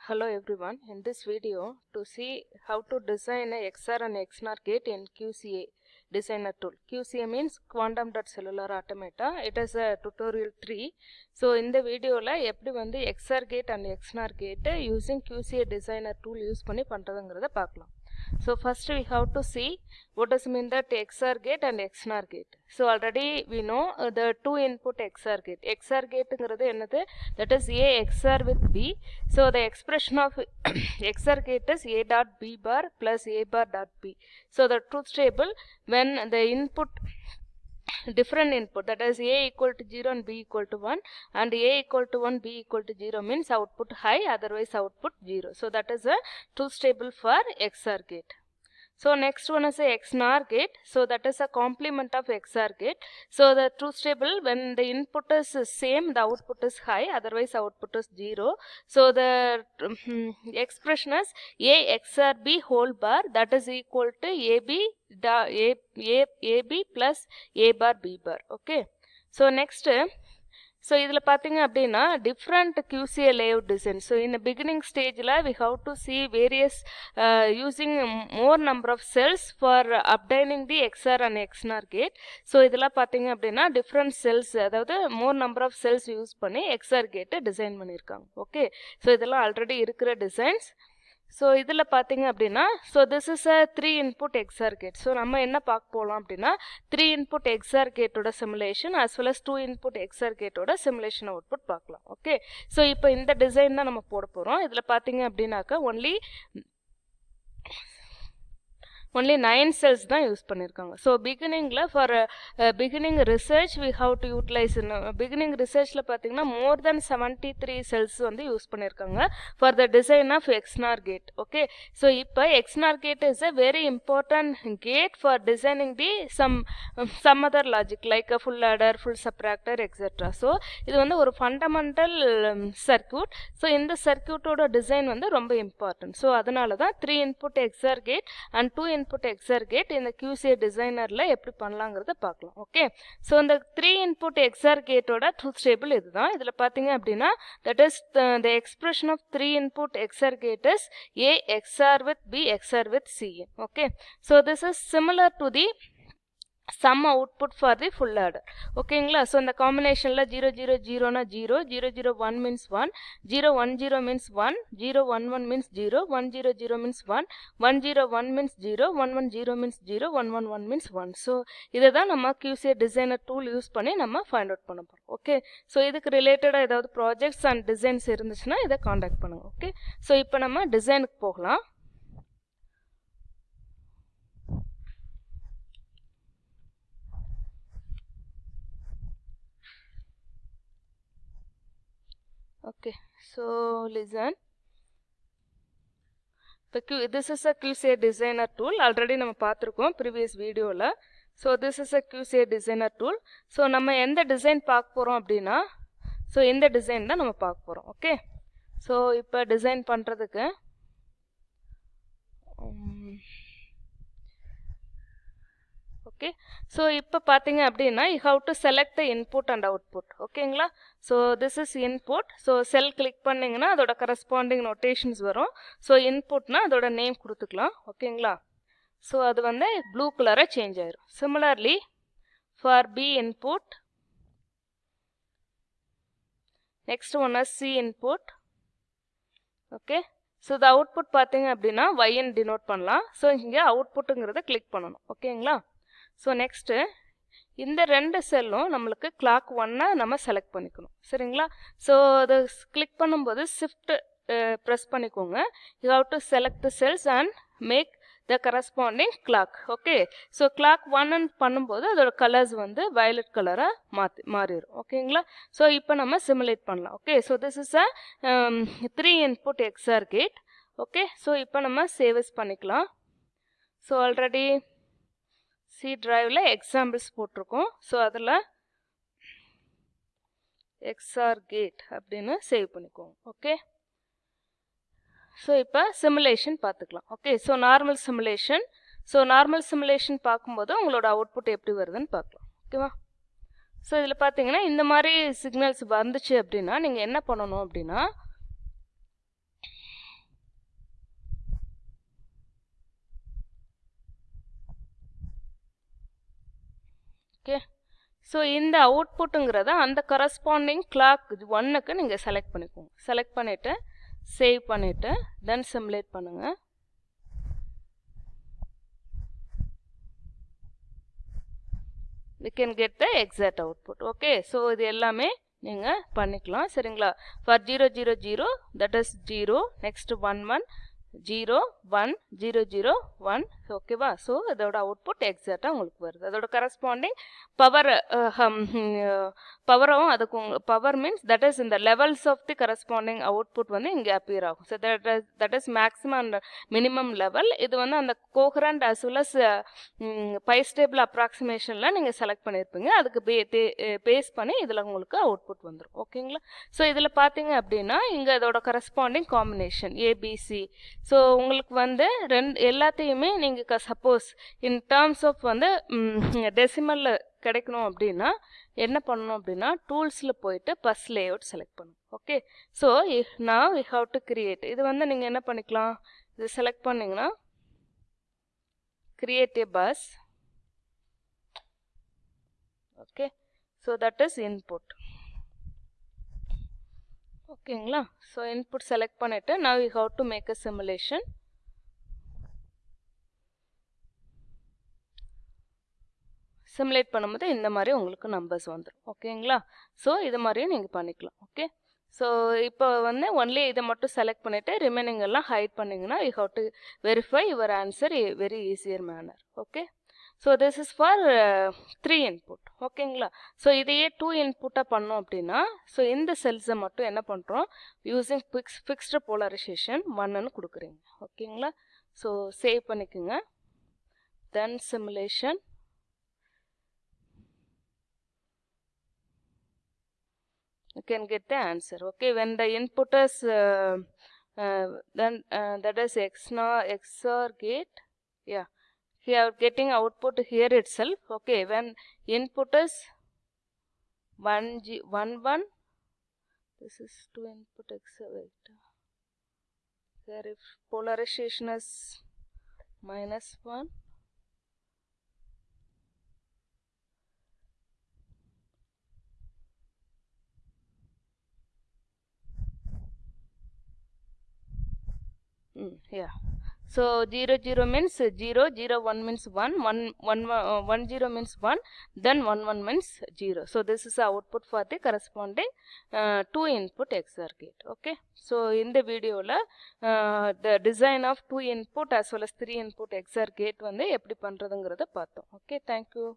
Hello everyone, in this video to see how to design a XR and XNOR gate in QCA designer tool. QCA means quantum.cellular automata. It is a tutorial 3. So in the video la eppadi vandu XR gate and XNOR gate using QCA designer tool use panni pandradhuங்கறத பார்க்கலாம். So first we have to see what does mean that XR gate and XNOR gate. So already we know the two input XR gate. XR gate ங்கிறது என்னது? That is A XR with B. So the expression of XR gate is A dot B bar plus A bar dot B. So the truth table when the input different input, that is A equal to 0 and B equal to 1, and A equal to 1, B equal to 0 means output high, otherwise output 0. So that is a truth table for XR gate. So next one is a XNOR gate. So that is a complement of XR gate. So the truth table when the input is same, the output is high, otherwise output is 0. So the expression is A XR B whole bar, that is equal to AB plus A bar B bar. Okay. So next, so இதில் பார்த்தீங்க அப்படின்னா different QCA layout design. So in the beginning stage we have to see various using more number of cells for obtaining the XR and XNOR gate. So இதெல்லாம் பார்த்தீங்க அப்படின்னா different cells, அதாவது more number of cells use பண்ணி XR gate design பண்ணியிருக்காங்க. Okay, so இதெல்லாம் already இருக்கிற designs. So இதில் பார்த்தீங்க அப்படின்னா so this is a 3 input XR gate. So நம்ம என்ன பார்க்க போகலாம் அப்படின்னா 3 input XR கேட்டோட simulation as well as 2 input XR கேட்டோட சிமுலேஷன் அவுட்புட் பார்க்கலாம். ஓகே, ஸோ இப்போ இந்த டிசைன் தான் நம்ம போட போகிறோம். இதில் பார்த்தீங்க அப்படின்னாக்கா only 9 cells தான் யூஸ் பண்ணியிருக்காங்க. ஸோ பிகினிங்கில் for beginning research we have to utilise. Beginning ரிசர்ச்சில் பார்த்தீங்கன்னா மோர் தென் 73 cells வந்து யூஸ் பண்ணியிருக்காங்க for the design of XNOR gate. Okay, so இப்போ XNOR gate is a very important gate for designing the some other logic like a full adder, full subtractor etcetera. So இது வந்து ஒரு fundamental circuit. So இந்த சர்க்யூட்டோட design வந்து ரொம்ப important. So அதனால தான் 3 input XR gate and 2 input XR gate இந்த QCA designerல எப்படி பண்ணலாங்கிறத பார்க்கலாம். ஓகே, ஸோ இந்த 3 input XR கேட்டோட ட்ரூத் டேபிள் இதுதான். இதில் பார்த்தீங்க அப்படின்னா that is the expression of 3 input XR gate is A XR with B XR with C. Okay, so this is similar to the sum output for the full adder. ஓகேங்களா, so இந்த காம்பினேஷனில் 0 0 0னா 0, 0 0 1 means 1, 0 1 0 means 1, 0 1 1 means 0, 1 0 0 means 1, 1 0 1 means 0, 1 1 0 means 0, 1 1 1 means 1. So இதை தான் நம்ம QCA designer tool use பண்ணி நம்ம find out பண்ண போகிறோம். ஓகே, ஸோ இதுக்கு ரிலேட்டடாக ஏதாவது ப்ராஜெக்ட்ஸ் அண்ட் டிசைன்ஸ் இருந்துச்சுன்னா இதை காண்டாக்ட் பண்ணுங்கள். ஓகே, ஸோ இப்போ நம்ம டிசைனுக்கு போகலாம். Okay, so listen. This is a QCA designer tool. Already நம்ம பார்த்திருக்கோம் previous videoல. So this is a QCA designer tool. So நம்ம எந்த டிசைன் பார்க்க போறோம் அப்படின்னா ஸோ இந்த டிசைன் தான் நம்ம பார்க்க போறோம். ஓகே, ஸோ இப்போ டிசைன் பண்ணுறதுக்கு ஓகே, ஸோ இப்போ பார்த்தீங்க அப்படின்னா you have to select the input and output. ஓகேங்களா, so this is input. So cell click பண்ணிங்கன்னா அதோட கரஸ்பாண்டிங் நோட்டேஷன்ஸ் வரும். ஸோ இன்புட்னா அதோட நேம் கொடுத்துக்கலாம். ஓகேங்களா, ஸோ அது வந்து ப்ளூ கலராக சேஞ்ச் ஆயிரும். Similarly for B input, next one is C input. Okay, so the output பார்த்தீங்க அப்படின்னா ஒய்ன்னு டினோட் பண்ணலாம். ஸோ இங்கே அவுட்புட்டுங்கிறத கிளிக் பண்ணணும். ஓகேங்களா, ஸோ நெக்ஸ்ட்டு இந்த ரெண்டு செல்லும் நம்மளுக்கு கிளாக் 1 நம்ம செலக்ட் பண்ணிக்கணும். சரிங்களா, ஸோ அதை கிளிக் பண்ணும்போது ஷிஃப்ட் ப்ரெஸ் பண்ணிக்கோங்க. You have to select the cells and make the corresponding clock. Okay, so clock 1 பண்ணும்போது அதோட கலர்ஸ் வந்து வயலட் கலராக மாறிடும். ஓகேங்களா, ஸோ இப்போ நம்ம சிமுலேட் பண்ணலாம். Okay, so this is a 3 input XR gate. Okay, so இப்போ நம்ம சேவஸ் பண்ணிக்கலாம். ஸோ ஆல்ரெடி சி டிரைவில் எக்ஸாம்பிள்ஸ் போட்டிருக்கோம். ஸோ அதில் XR கேட் அப்படின்னு சேவ் பண்ணிக்கோங்க. ஓகே, ஸோ இப்போ சிமுலேஷன் பார்த்துக்கலாம். Okay, so normal simulation. So normal simulation பார்க்கும்போது உங்களோட அவுட்புட் எப்படி வருதுன்னு பார்க்கலாம். ஓகேவா, ஸோ இதில் பார்த்தீங்கன்னா இந்த மாதிரி சிக்னல்ஸ் வந்துச்சு அப்படின்னா நீங்கள் என்ன பண்ணணும் அப்படின்னா ஓகே. ஸோ இந்த அவுட்புட்டுங்கிறத அந்த கரஸ்பாண்டிங் கிளாக் 1க்கு நீங்கள் செலக்ட் பண்ணிக்கோங்க. செலக்ட் பண்ணிவிட்டு சேவ் பண்ணிவிட்டு தென் சிமுலேட் பண்ணுங்கள். we can get the exact output. Okay. So இது எல்லாமே நீங்கள் பண்ணிக்கலாம். சரிங்களா? for 0 0 0 that is 0, next 1 1 0 1 0 0 1. ஓகேவா? ஸோ இதோட அவுட்புட் எக்ஸாக்டாக உங்களுக்கு வருது. அதோட கரஸ்பாண்டிங் பவரும் அதுக்கு பவர் மீன்ஸ் தட் இஸ் இந்த levels of the corresponding output வந்து இங்கே அப்பியர் ஆகும். So that is maximum and minimum level. இது வந்து அந்த coherent as well as bistable அப்ராக்சிமேஷனில் நீங்கள் செலக்ட் பண்ணியிருப்பீங்க. அதுக்கு பேஸ் பண்ணி இதில் உங்களுக்கு அவுட்புட் வந்துடும். ஓகேங்களா? ஸோ இதில் பார்த்தீங்க அப்படின்னா இங்கே இதோட கரஸ்பாண்டிங் காம்பினேஷன் ஏபிசி. ஸோ உங்களுக்கு வந்து எல்லாத்தையுமே நீங்கள் சப்போஸ் இன் டேர்ம்ஸ் ஆஃப் வந்து டெசிமலில் கிடைக்கணும் அப்படின்னா என்ன பண்ணணும் அப்படின்னா டூல்ஸில் போயிட்டு பஸ் லேஅவுட் செலக்ட் பண்ணணும். ஓகே. ஸோ நான் வி ஹவ் டு கிரியேட். இது வந்து நீங்கள் என்ன பண்ணிக்கலாம், இது செலக்ட் பண்ணிங்கன்னா create A bus. Okay. So that is input. ஓகேங்களா? ஸோ இன்புட் செலக்ட் பண்ணிவிட்டு now we have to make a simulation. Simulate பண்ணும்போது இந்த மாதிரி உங்களுக்கு நம்பர்ஸ் வந்துடும். ஓகேங்களா? ஸோ இது மாதிரியும் நீங்கள் பண்ணிக்கலாம். ஓகே. ஸோ இப்போ வந்து ஒன்லி இதை மட்டும் செலக்ட் பண்ணிவிட்டு ரிமைனிங் எல்லாம் ஹைட் பண்ணிங்கன்னா you have to verify your answer very easier manner. Okay. So this is for 3 input. ஓகேங்களா? ஸோ இதையே 2 இன்புட்டாக பண்ணோம் அப்படின்னா ஸோ இந்த செல்ஸை மட்டும் என்ன பண்ணுறோம், யூஸிங் ஃபிக்ஸ்டு போலரைசேஷன் 1ன்னு கொடுக்குறீங்க. ஓகேங்களா? ஸோ சேவ் பண்ணிக்கோங்க. தென் simulation. You can get the answer. Okay, when the input is then that is XOR gate. Yeah, here getting output here itself. Okay, when input is 1 1, this is 2 input XOR. Wait, here if polarization is -1. Yeah. So 0 0 means 0, 0 1 means 1, 1 0 means 1, then 1 1 means 0. So this is the output for the corresponding 2 input XOR gate. Okay. So in the video the design of 2 input as well as 3 input XOR gate வந்து எப்படி பண்றதுங்கிறத பார்த்தோம். Okay. Thank you.